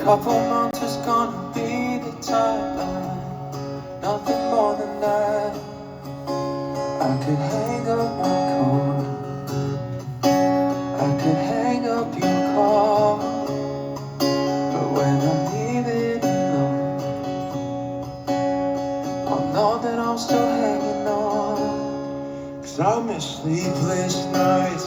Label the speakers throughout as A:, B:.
A: Couple months is gonna be the time, nothing more than that. I could hang up my coat, I could hang up your call, but when I leave it alone, I'll know that I'm still hanging on. 'Cause I miss sleepless nights,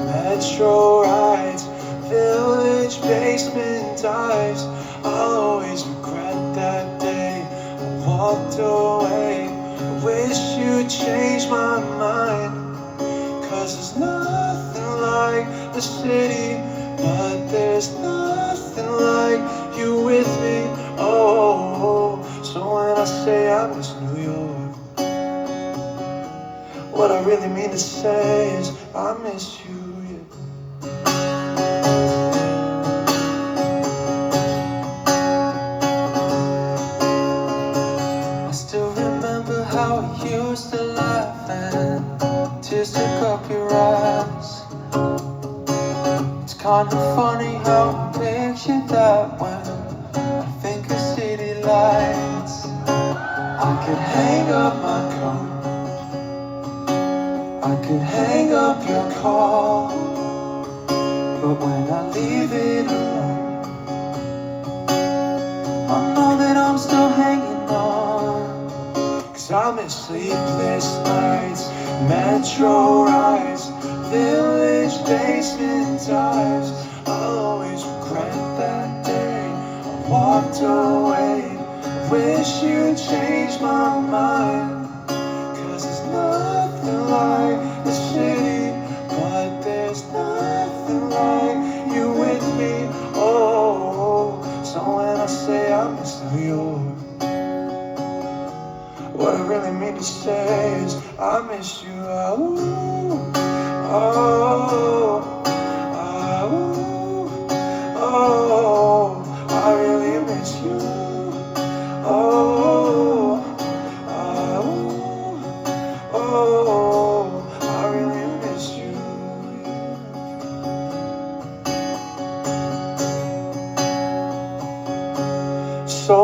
A: metro rides, village basement dives. I'll always regret that day I walked away. I wish you'd change my mind, 'cause there's nothing like the city, but there's nothing like you with me. Oh, so when I say I miss New York, what I really mean to say is I miss you. How we used to laugh and tears took up your eyes. It's kind of funny how I picture that when I think of city lights. I could hang up my coat, I could hang up your call, but when I leave it alone, I know that I'm still hanging on. I miss sleepless nights, metro rides, village basement dives. I'll always regret that day I walked away. Wish you'd change my mind, 'cause there's nothing like the city, but there's nothing like you with me. Oh, so when I say I miss New York, what I really mean to say is I miss you. I really miss you. I really miss you. So